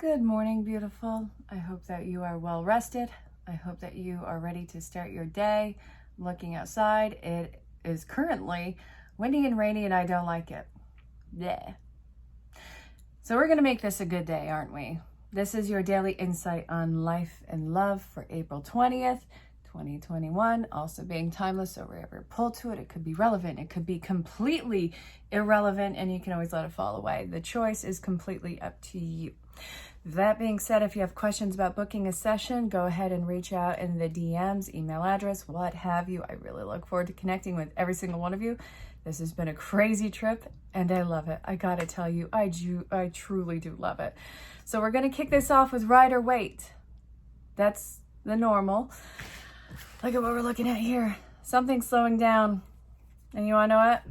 Good morning, beautiful. I hope that you are well rested. I hope that you are ready to start your day. Looking outside, it is currently windy and rainy and I don't like it. Yeah. So we're going to make this a good day, aren't we? This is your daily insight on life and love for April 20th, 2021. Also being timeless, so wherever you pull to it, it could be relevant. It could be completely irrelevant, and you can always let it fall away. The choice is completely up to you. That being said, if you have questions about booking a session, go ahead and reach out in the DMs, email address, what have you. I really look forward to connecting with every single one of you. This has been a crazy trip and I love it. I gotta tell you, I truly do love it. So we're gonna kick this off with Rider Waite. That's the normal. Look at what we're looking at here. Something's slowing down. And you wanna know what?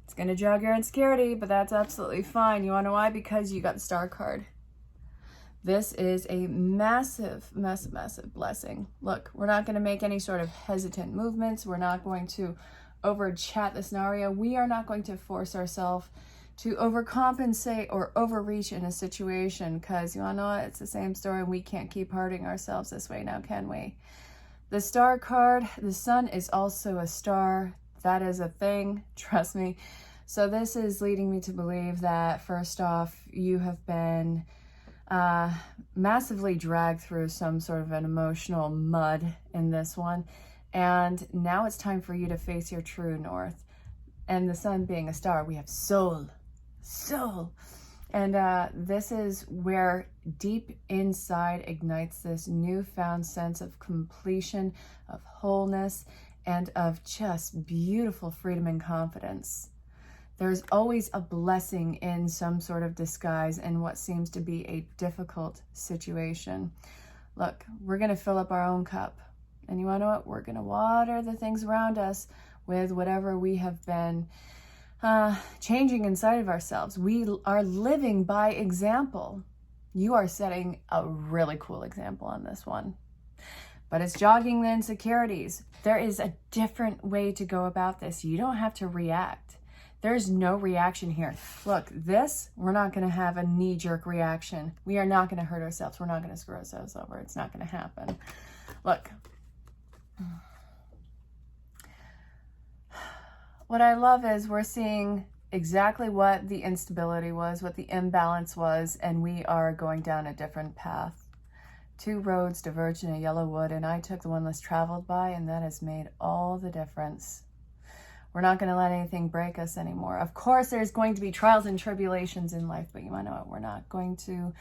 It's gonna jog your insecurity, but that's absolutely fine. You wanna know why? Because you got the Star card. This is a massive, massive, massive blessing. Look, we're not going to make any sort of hesitant movements. We're not going to over chat the scenario. We are not going to force ourselves to overcompensate or overreach in a situation, because you all know it's the same story and we can't keep hurting ourselves this way now, can we? The Star card, the sun is also a star. That is a thing, trust me. So this is leading me to believe that, first off, you have been massively dragged through some sort of an emotional mud in this one, and now it's time for you to face your true north. And the sun being a star, we have soul, and this is where deep inside ignites this newfound sense of completion, of wholeness, and of just beautiful freedom and confidence. There's always a blessing in some sort of disguise in what seems to be a difficult situation. Look, we're going to fill up our own cup. And you want to know what? We're going to water the things around us with whatever we have been changing inside of ourselves. We are living by example. You are setting a really cool example on this one. But it's jogging the insecurities. There is a different way to go about this. You don't have to react. There's no reaction here. Look, we're not going to have a knee-jerk reaction. We are not going to hurt ourselves. We're not going to screw ourselves over. It's not going to happen. Look, what I love is we're seeing exactly what the instability was, what the imbalance was, and we are going down a different path. Two roads diverge in a yellow wood, and I took the one less traveled by, and that has made all the difference. We're not going to let anything break us anymore. Of course, there's going to be trials and tribulations in life, but you want to know what? We're not going to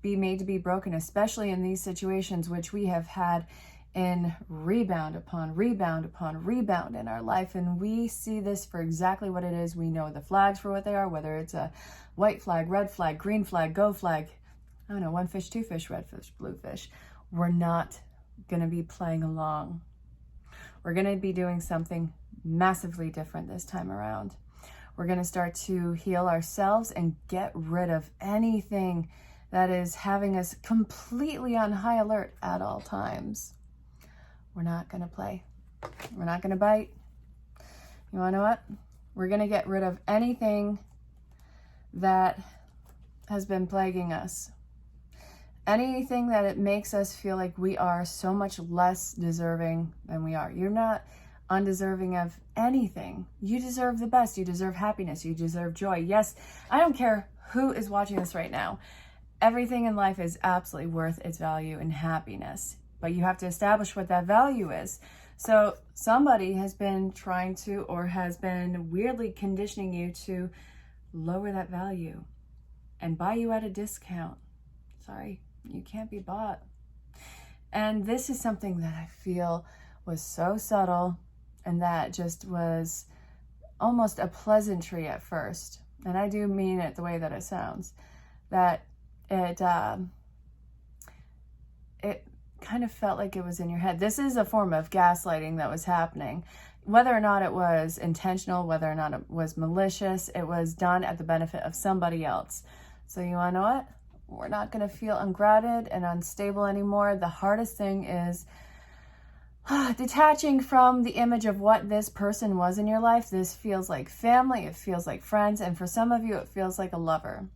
be made to be broken, especially in these situations, which we have had in rebound upon rebound upon rebound in our life. And we see this for exactly what it is. We know the flags for what they are, whether it's a white flag, red flag, green flag, go flag. I don't know, one fish, two fish, red fish, blue fish. We're not going to be playing along. We're going to be doing something massively different this time around. We're going to start to heal ourselves and get rid of anything that is having us completely on high alert at all times. We're not going to play. We're not going to bite. You want to know what? We're going to get rid of anything that has been plaguing us. Anything that it makes us feel like we are so much less deserving than we are. You're not undeserving of anything. You deserve the best. You deserve happiness. You deserve joy. Yes, I don't care who is watching this right now. Everything in life is absolutely worth its value in happiness, but you have to establish what that value is. So somebody has been trying to, or has been weirdly conditioning you to lower that value and buy you at a discount. Sorry, you can't be bought. And this is something that I feel was so subtle, and that just was almost a pleasantry at first. And I do mean it the way that it sounds. That it kind of felt like it was in your head. This is a form of gaslighting that was happening. Whether or not it was intentional, whether or not it was malicious, it was done at the benefit of somebody else. So you want to know what? We're not going to feel ungrounded and unstable anymore. The hardest thing is detaching from the image of what this person was in your life. This feels like family, it feels like friends, and for some of you it feels like a lover.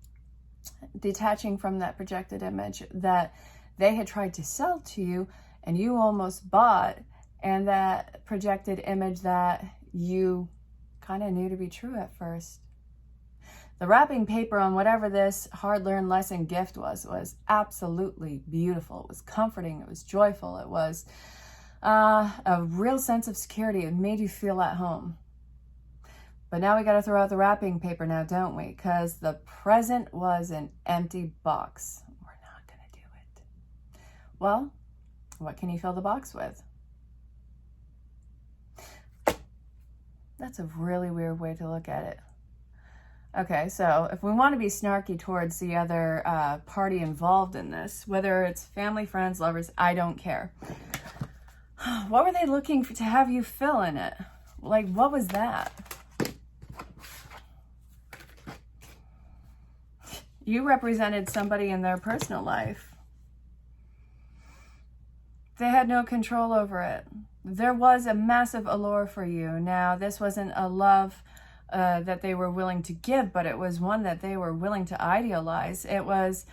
detaching from that projected image that they had tried to sell to you and you almost bought, and that projected image that you kind of knew to be true at first. The wrapping paper on whatever this hard-learned lesson gift was absolutely beautiful. It was comforting. It was joyful. It was a real sense of security. It made you feel at home. But now we got to throw out the wrapping paper now, don't we? Because the present was an empty box. We're not going to do it. Well, what can you fill the box with? That's a really weird way to look at it. Okay, so if we want to be snarky towards the other party involved in this, whether it's family, friends, lovers, I don't care. What were they looking for to have you fill in it? Like, what was that? You represented somebody in their personal life. They had no control over it. There was a massive allure for you. Now, this wasn't a love that they were willing to give, but it was one that they were willing to idealize. It was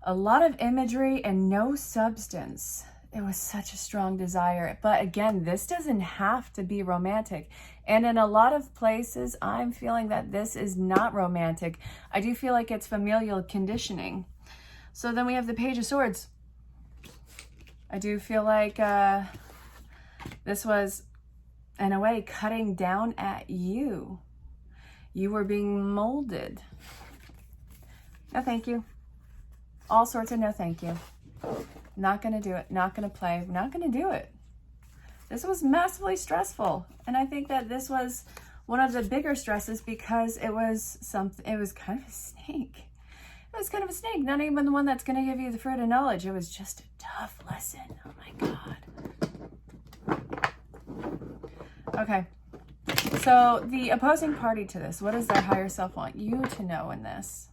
a lot of imagery and no substance. It was such a strong desire. But again, this doesn't have to be romantic. And in a lot of places, I'm feeling that this is not romantic. I do feel like it's familial conditioning. So then we have the Page of Swords. I do feel like this was, in a way, cutting down at you. You were being molded. No, thank you. All sorts of no, thank you. Not going to do it. Not going to play. Not going to do it. This was massively stressful. And I think that this was one of the bigger stresses because it was something, it was kind of a snake. It was kind of a snake. Not even the one that's going to give you the fruit of knowledge. It was just a tough lesson. Oh my God. Okay. So the opposing party to this, what does their higher self want you to know in this?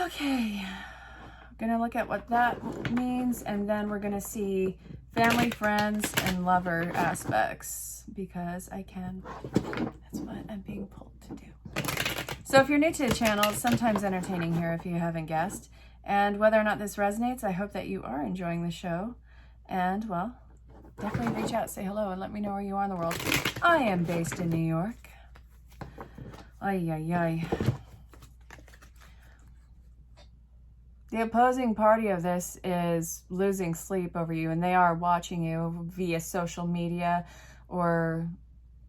Okay, I'm gonna look at what that means, and then we're gonna see family, friends, and lover aspects, because I can. That's what I'm being pulled to do. So if you're new to the channel, it's sometimes entertaining here if you haven't guessed. And whether or not this resonates, I hope that you are enjoying the show. And, well, definitely reach out, say hello, and let me know where you are in the world. I am based in New York. Ay, ay, ay. The opposing party of this is losing sleep over you, and they are watching you via social media, or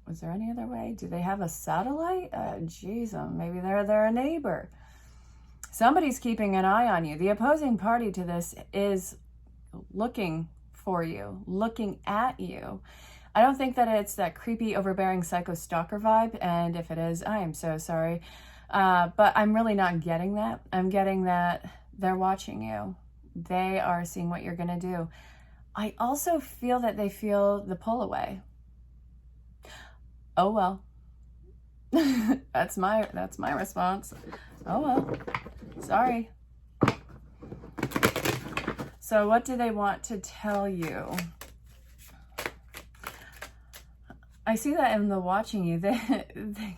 was there any other way? Do they have a satellite? Geez, maybe they're a neighbor. Somebody's keeping an eye on you. The opposing party to this is looking for you, looking at you. I don't think that it's that creepy, overbearing psycho stalker vibe, and if it is, I am so sorry. But I'm really not getting that. I'm getting that they're watching you. They are seeing what you're gonna do. I also feel that they feel the pull away. Oh well. that's my response. Oh well. Sorry. So what do they want to tell you? I see that in the watching you, they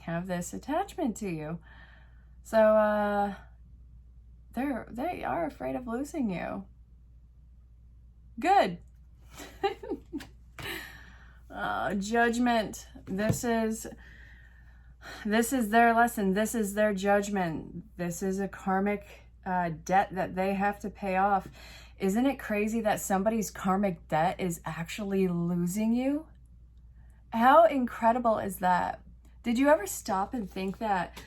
have this attachment to you. So they are afraid of losing you. Good. Judgment. This is their lesson. This is their judgment. This is a karmic debt that they have to pay off. Isn't it crazy that somebody's karmic debt is actually losing you? How incredible is that? Did you ever stop and think that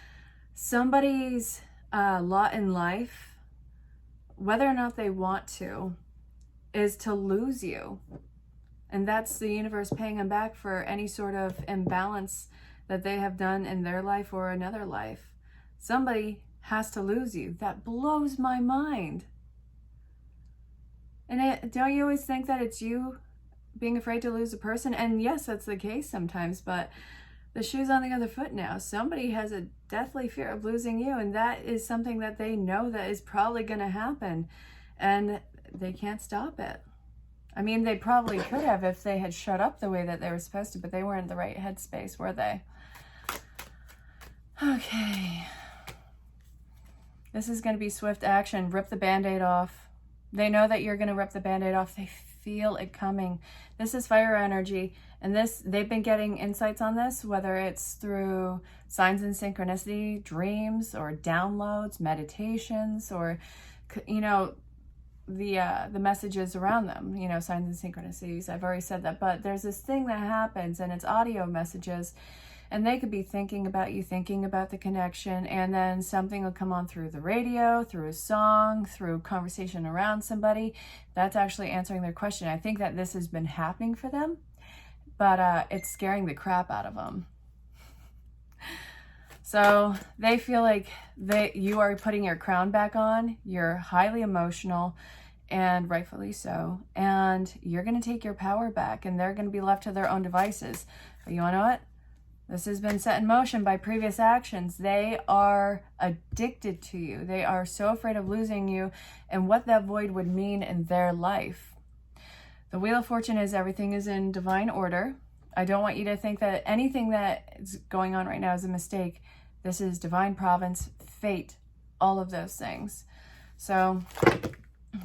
somebody's lot in life, whether or not they want to, is to lose you? And that's the universe paying them back for any sort of imbalance that they have done in their life or another life. Somebody has to lose you. That blows my mind. And don't you always think that it's you being afraid to lose a person? And yes, that's the case sometimes, but the shoe's on the other foot now. Somebody has a deathly fear of losing you, and that is something that they know that is probably going to happen, and they can't stop it. I mean, they probably could have if they had shut up the way that they were supposed to, but they weren't in the right headspace, were they? Okay. This is going to be swift action. Rip the Band-Aid off. They know that you're going to rip the Band-Aid off. They feel it coming. This is fire energy. And they've been getting insights on this, whether it's through signs and synchronicity, dreams, or downloads, meditations, or, you know, the messages around them, you know, signs and synchronicities. I've already said that, but there's this thing that happens, and it's audio messages, and they could be thinking about you, thinking about the connection, and then something will come on through the radio, through a song, through conversation around somebody. That's actually answering their question. I think that this has been happening for them, but it's scaring the crap out of them. So they feel like you are putting your crown back on. You're highly emotional, and rightfully so. And you're going to take your power back, and they're going to be left to their own devices. But you want to know what? This has been set in motion by previous actions. They are addicted to you. They are so afraid of losing you and what that void would mean in their life. The Wheel of Fortune is everything is in divine order. I don't want you to think that anything that is going on right now is a mistake. This is divine providence, fate, all of those things. So,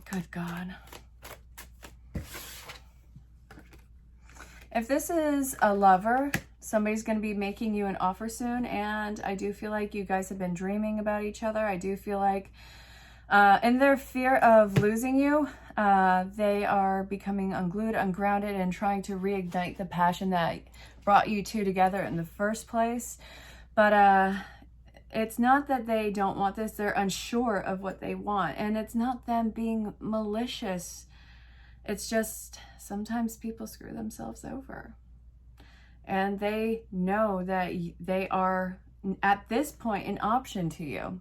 good God. If this is a lover, somebody's going to be making you an offer soon, and I do feel like you guys have been dreaming about each other. I do feel like in their fear of losing you, they are becoming unglued, ungrounded, and trying to reignite the passion that brought you two together in the first place. But it's not that they don't want this. They're unsure of what they want, and it's not them being malicious. It's just sometimes people screw themselves over. And they know that they are, at this point, an option to you.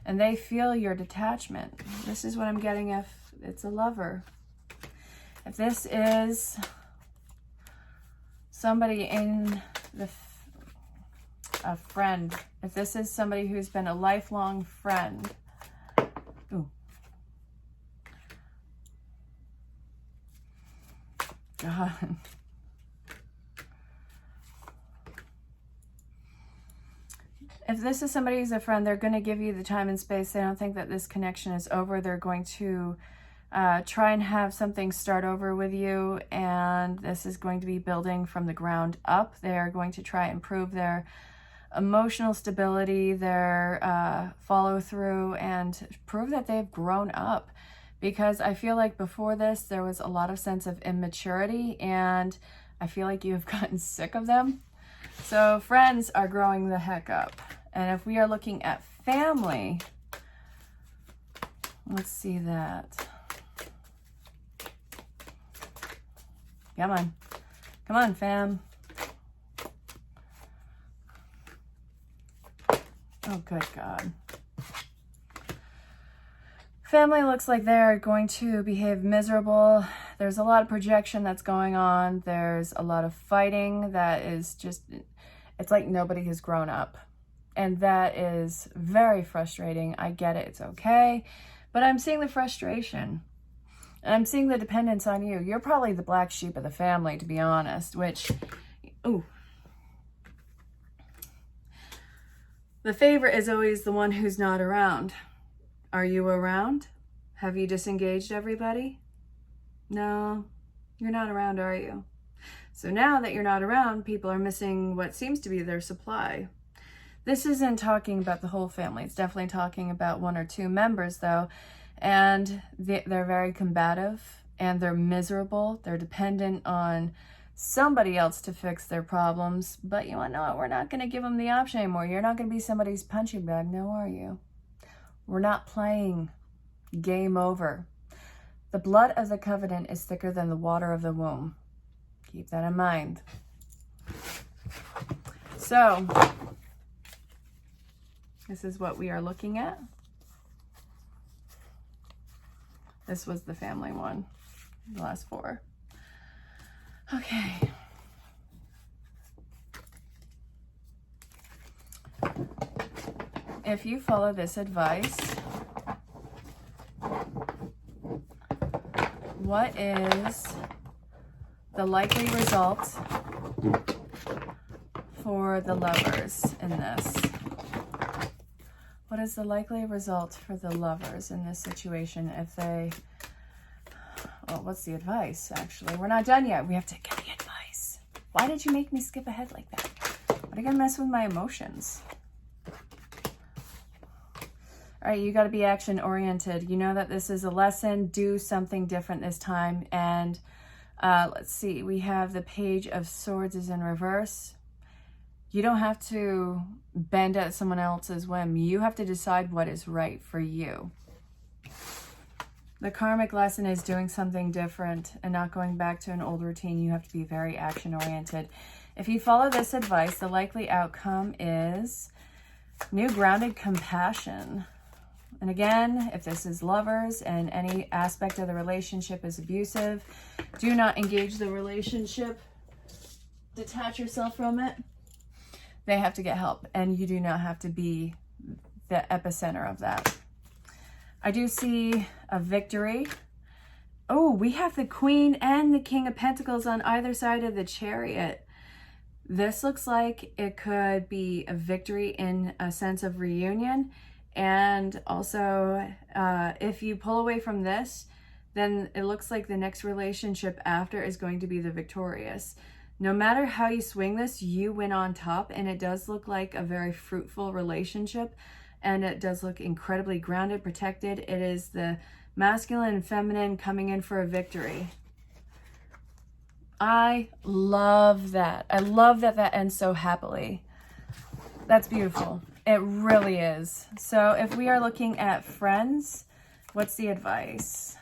And they feel your detachment. This is what I'm getting if it's a lover. If this is somebody in a friend, if this is somebody who's been a lifelong friend. Ooh. God. If this is somebody who's a friend, they're going to give you the time and space. They don't think that this connection is over. They're going to try and have something start over with you, and this is going to be building from the ground up. They are going to try and improve their emotional stability, their follow-through, and prove that they've grown up. Because I feel like before this, there was a lot of sense of immaturity, and I feel like you've gotten sick of them. So friends are growing the heck up. And if we are looking at family, let's see that. Come on. Come on, fam. Oh, good God. Family looks like they're going to behave miserable. There's a lot of projection that's going on. There's a lot of fighting that is just, it's like nobody has grown up. And that is very frustrating. I get it. It's okay. But I'm seeing the frustration. And I'm seeing the dependence on you. You're probably the black sheep of the family, to be honest, which, ooh. The favorite is always the one who's not around. Are you around? Have you disengaged everybody? No, you're not around, are you? So now that you're not around, people are missing what seems to be their supply. This isn't talking about the whole family. It's definitely talking about one or two members, though. And they're very combative, and they're miserable. They're dependent on somebody else to fix their problems. But you want to know what? We're not going to give them the option anymore. You're not going to be somebody's punching bag. No, are you? We're not playing. Game over. The blood of the covenant is thicker than the water of the womb. Keep that in mind. So, this is what we are looking at. This was the family one, the last four. Okay. If you follow this advice, what is the likely result for the lovers in this? What is the likely result for the lovers in this situation if they... Well, what's the advice, actually? We're not done yet. We have to get the advice. Why did you make me skip ahead like that? Why are you going to mess with my emotions? All right, you got to be action-oriented. You know that this is a lesson. Do something different this time. And let's see. We have the Page of Swords is in reverse. You don't have to bend at someone else's whim. You have to decide what is right for you. The Karmic Lesson is doing something different and not going back to an old routine. You have to be very action-oriented. If you follow this advice, the likely outcome is new grounded compassion. And again, if this is lovers and any aspect of the relationship is abusive, do not engage the relationship. Detach yourself from it. They have to get help, and you do not have to be the epicenter of that. I do see a victory. Oh, we have the Queen and the King of Pentacles on either side of the Chariot. This looks like it could be a victory in a sense of reunion. And also, if you pull away from this, then it looks like the next relationship after is going to be the victorious. No matter how you swing this, you win on top, and it does look like a very fruitful relationship, and it does look incredibly grounded, protected. It is the masculine and feminine coming in for a victory. I love that. I love that that ends so happily. That's beautiful. It really is. So if we are looking at friends, what's the advice?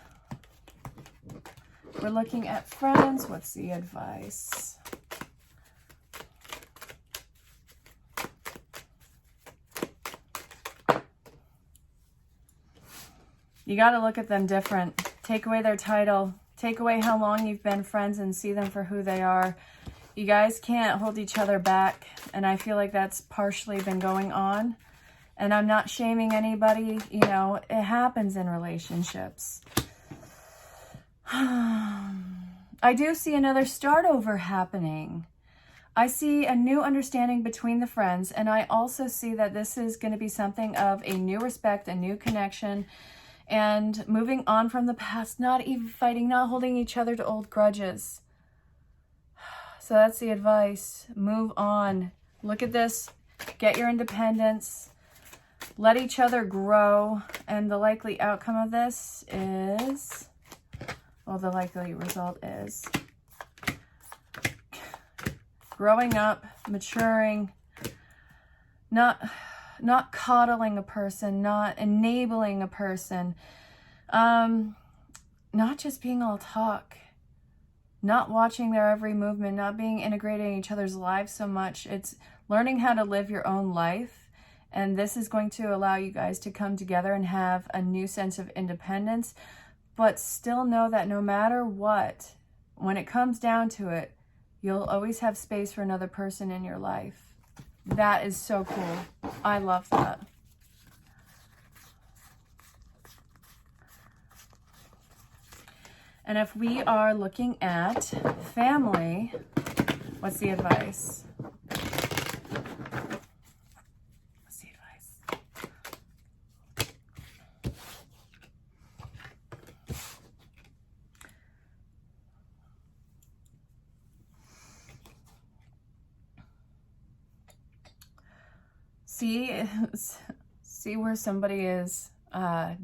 We're looking at friends. What's the advice? You got to look at them different. Take away their title. Take away how long you've been friends and see them for who they are. You guys can't hold each other back, and I feel like that's partially been going on. And I'm not shaming anybody. You know, it happens in relationships. I do see another start over happening. I see a new understanding between the friends, and I also see that this is going to be something of a new respect, a new connection, and moving on from the past, not even fighting, not holding each other to old grudges. So that's the advice. Move on. Look at this. Get your independence. Let each other grow. And the likely outcome of this is, well, the likely result is growing up, maturing, not coddling a person, not enabling a person, not just being all talk, not watching their every movement, not being integrated in each other's lives so much. It's learning how to live your own life. And this is going to allow you guys to come together and have a new sense of independence, but still know that no matter what, when it comes down to it, you'll always have space for another person in your life. That is so cool. I love that. And if we are looking at family, what's the advice? What's the advice? See where somebody is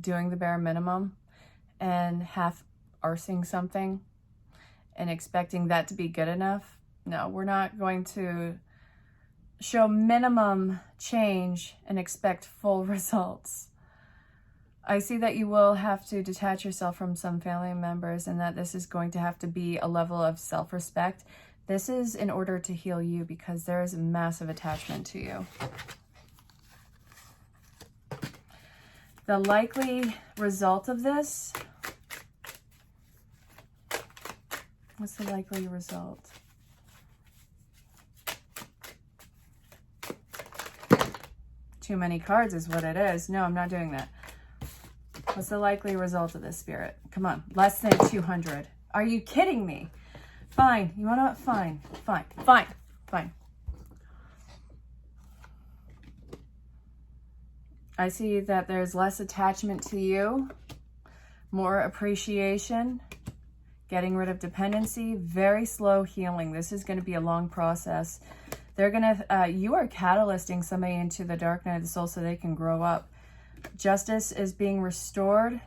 doing the bare minimum and half-arsing something and expecting that to be good enough. No, we're not going to show minimum change and expect full results. I see that you will have to detach yourself from some family members, and that this is going to have to be a level of self-respect. This is in order to heal you, because there is a massive attachment to you. The likely result of this, what's the likely result? Too many cards is what it is. No, I'm not doing that. What's the likely result of this, Spirit? Come on, less than 200. Are you kidding me? Fine, you want to, fine. I see that there's less attachment to you, more appreciation, getting rid of dependency, very slow healing. This is going to be a long process. They're going to, you are catalyzing somebody into the dark night of the soul so they can grow up. Justice is being restored.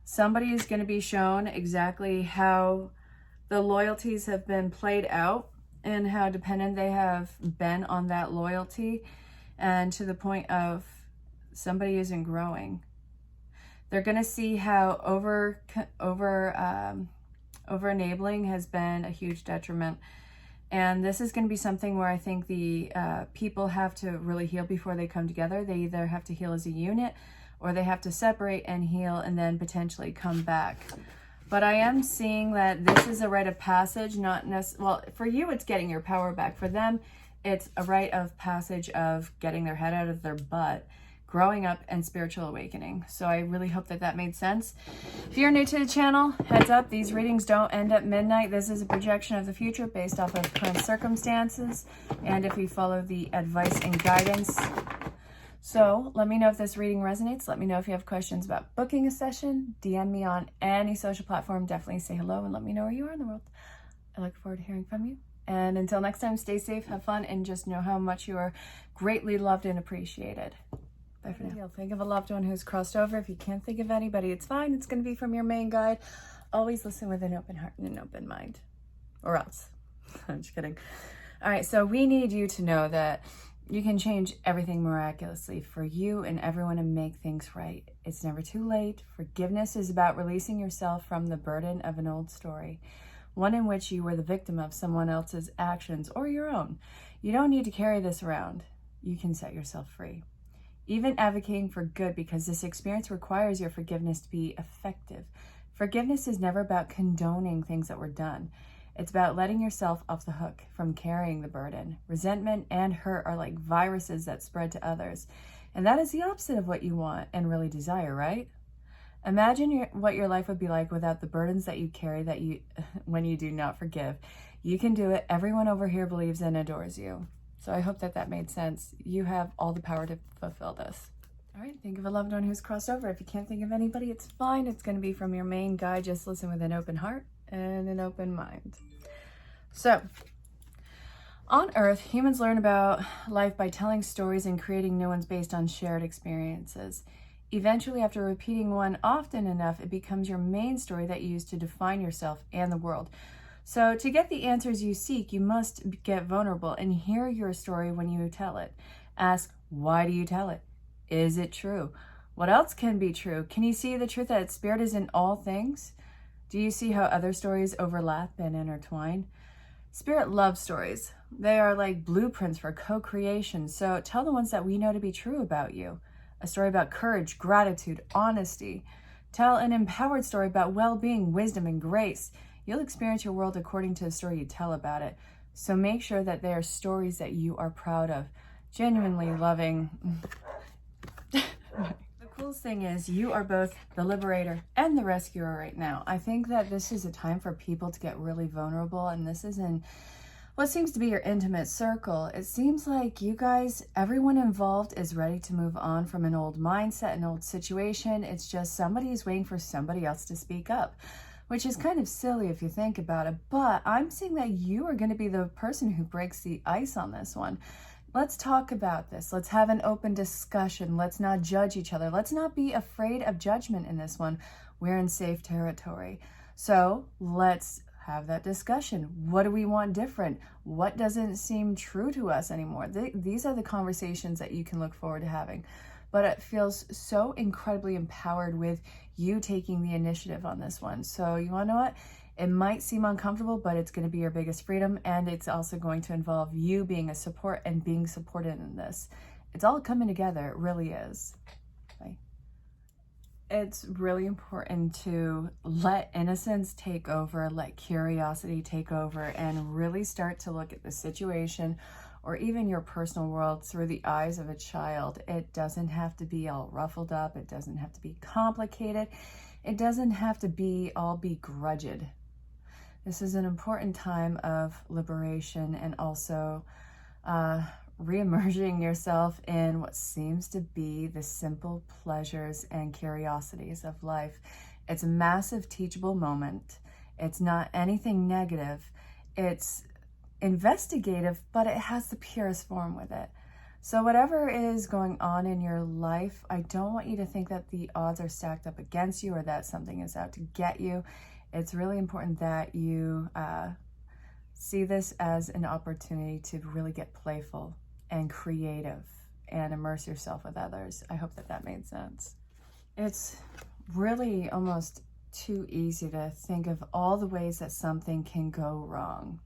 Somebody is going to be shown exactly how the loyalties have been played out and how dependent they have been on that loyalty, and to the point of somebody isn't growing. They're going to see how over enabling has been a huge detriment. And this is going to be something where I think the people have to really heal before they come together. They either have to heal as a unit, or they have to separate and heal and then potentially come back. But I am seeing that this is a rite of passage, not necessarily, well, for you, it's getting your power back. For them, it's a rite of passage of getting their head out of their butt, growing up, and spiritual awakening. So I really hope that that made sense. If you're new to the channel, heads up, these readings don't end at midnight. This is a projection of the future based off of current circumstances, and if we follow the advice and guidance. So let me know if this reading resonates. Let me know if you have questions about booking a session. DM me on any social platform. Definitely say hello and let me know where you are in the world. I look forward to hearing from you. And until next time, stay safe, have fun, and just know how much you are greatly loved and appreciated. Bye for now. Think of a loved one who's crossed over. If you can't think of anybody, it's fine. It's going to be from your main guide. Always listen with an open heart and an open mind. Or else. I'm just kidding. All right, so we need you to know that you can change everything miraculously for you and everyone and make things right. It's never too late. Forgiveness is about releasing yourself from the burden of an old story, one in which you were the victim of someone else's actions or your own. You don't need to carry this around. You can set yourself free. Even advocating for good, because this experience requires your forgiveness to be effective. Forgiveness is never about condoning things that were done. It's about letting yourself off the hook from carrying the burden. Resentment and hurt are like viruses that spread to others. And that is the opposite of what you want and really desire, right? Imagine what your life would be like without the burdens that you carry when you do not forgive. You can do it. Everyone over here believes and adores you. So I hope that that made sense. You have all the power to fulfill this. All right, think of a loved one who's crossed over. If you can't think of anybody, it's fine. It's going to be from your main guide. Just listen with an open heart and an open mind. So, on Earth, humans learn about life by telling stories and creating new ones based on shared experiences. Eventually, after repeating one often enough, it becomes your main story that you use to define yourself and the world. So, to get the answers you seek, you must get vulnerable and hear your story when you tell it. Ask, why do you tell it? Is it true? What else can be true? Can you see the truth that spirit is in all things? Do you see how other stories overlap and intertwine? Spirit loves stories. They are like blueprints for co-creation. So tell the ones that we know to be true about you. A story about courage, gratitude, honesty. Tell an empowered story about well-being, wisdom, and grace. You'll experience your world according to the story you tell about it. So make sure that they are stories that you are proud of. Genuinely loving. The coolest thing is you are both the liberator and the rescuer right now. I think that this is a time for people to get really vulnerable, and this is in what seems to be your intimate circle. It seems like you guys, everyone involved is ready to move on from an old mindset, an old situation. It's just somebody is waiting for somebody else to speak up, which is kind of silly if you think about it. But I'm seeing that you are going to be the person who breaks the ice on this one. Let's talk about this. Let's have an open discussion. Let's not judge each other. Let's not be afraid of judgment in this one. We're in safe territory. So let's have that discussion. What do we want different? What doesn't seem true to us anymore? These are the conversations that you can look forward to having. But it feels so incredibly empowered with you taking the initiative on this one. So you want to know what? It might seem uncomfortable, but it's going to be your biggest freedom, and it's also going to involve you being a support and being supported in this. It's all coming together. It really is. Okay. It's really important to let innocence take over, let curiosity take over, and really start to look at the situation or even your personal world through the eyes of a child. It doesn't have to be all ruffled up. It doesn't have to be complicated. It doesn't have to be all begrudged. This is an important time of liberation and also re-immersing yourself in what seems to be the simple pleasures and curiosities of life. It's a massive teachable moment. It's not anything negative. It's investigative, but it has the purest form with it. So whatever is going on in your life, I don't want you to think that the odds are stacked up against you or that something is out to get you. It's really important that you see this as an opportunity to really get playful and creative and immerse yourself with others. I hope that that made sense. It's really almost too easy to think of all the ways that something can go wrong.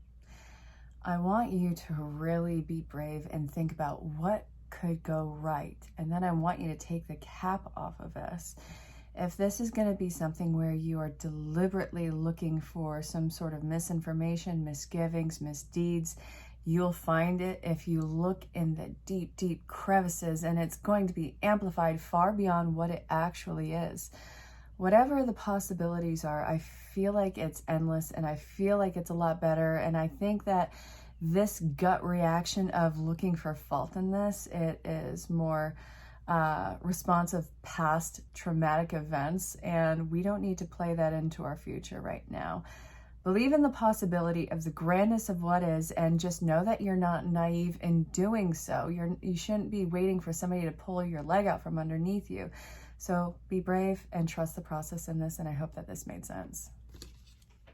I want you to really be brave and think about what could go right. And then I want you to take the cap off of this. If this is going to be something where you are deliberately looking for some sort of misinformation, misgivings, misdeeds, you'll find it if you look in the deep, deep crevices, and it's going to be amplified far beyond what it actually is. Whatever the possibilities are, I feel like it's endless, and I feel like it's a lot better. And I think that this gut reaction of looking for fault in this, it is more responsive past traumatic events, and we don't need to play that into our future right now. Believe in the possibility of the grandness of what is, and just know that you're not naive in doing so. You shouldn't be waiting for somebody to pull your leg out from underneath you. So be brave and trust the process in this, and I hope that this made sense.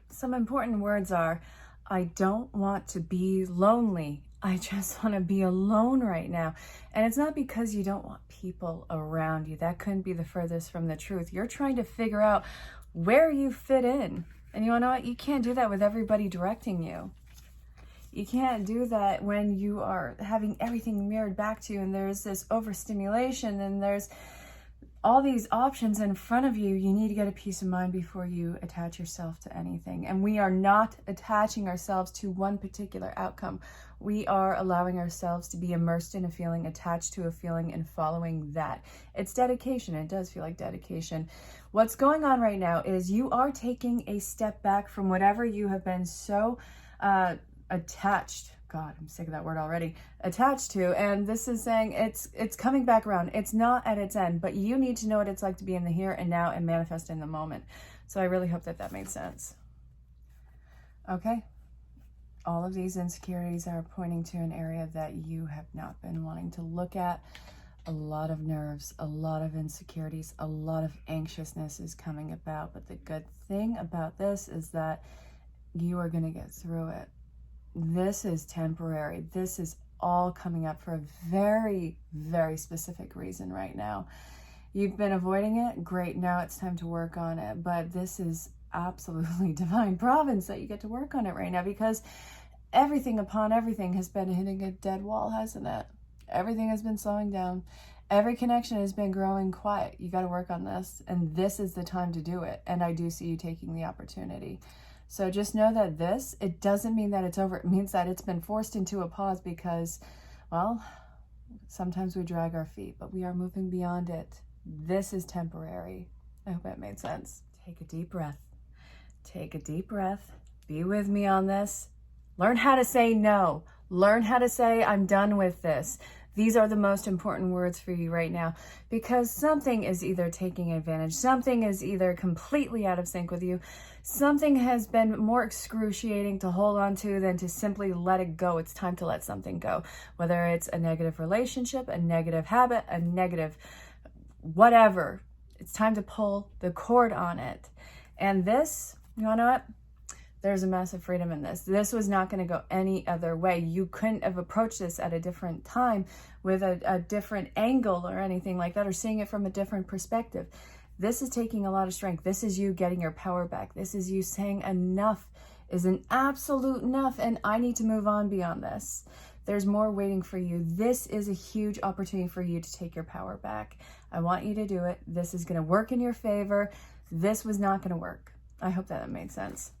Some important words are, I don't want to be lonely. I just want to be alone right now. And it's not because you don't want people around you. That couldn't be the furthest from the truth. You're trying to figure out where you fit in. And you know what? You can't do that with everybody directing you. You can't do that when you are having everything mirrored back to you and there's this overstimulation and there's all these options in front of you. You need to get a peace of mind before you attach yourself to anything. And we are not attaching ourselves to one particular outcome. We are allowing ourselves to be immersed in a feeling, attached to a feeling, and following that. It's dedication. It does feel like dedication. What's going on right now is you are taking a step back from whatever you have been so attached. God, I'm sick of that word already. Attached to, and this is saying it's coming back around. It's not at its end, but you need to know what it's like to be in the here and now and manifest in the moment. So I really hope that that made sense. Okay. All of these insecurities are pointing to an area that you have not been wanting to look at. A lot of nerves, a lot of insecurities, a lot of anxiousness is coming about. But the good thing about this is that you are going to get through it. This is temporary. This is all coming up for a very, very specific reason right now. You've been avoiding it. Great. Now it's time to work on it. But this is absolutely divine providence that you get to work on it right now, because everything upon everything has been hitting a dead wall, hasn't it? Everything has been slowing down. Every connection has been growing quiet. You got to work on this, and this is the time to do it. And I do see you taking the opportunity. So just know that it doesn't mean that it's over. It means that it's been forced into a pause because, well, sometimes we drag our feet, but we are moving beyond it. This is temporary. I hope that made sense. Take a deep breath. Take a deep breath. Be with me on this. Learn how to say no. Learn how to say, I'm done with this. These are the most important words for you right now, because something is either taking advantage, something is either completely out of sync with you, something has been more excruciating to hold on to than to simply let it go. It's time to let something go, whether it's a negative relationship, a negative habit, a negative whatever. It's time to pull the cord on it. And this, you know what? There's a massive freedom in this. This was not going to go any other way. You couldn't have approached this at a different time with a different angle or anything like that, or seeing it from a different perspective. This is taking a lot of strength. This is you getting your power back. This is you saying enough is an absolute enough, and I need to move on beyond this. There's more waiting for you. This is a huge opportunity for you to take your power back. I want you to do it. This is going to work in your favor. This was not going to work. I hope that made sense.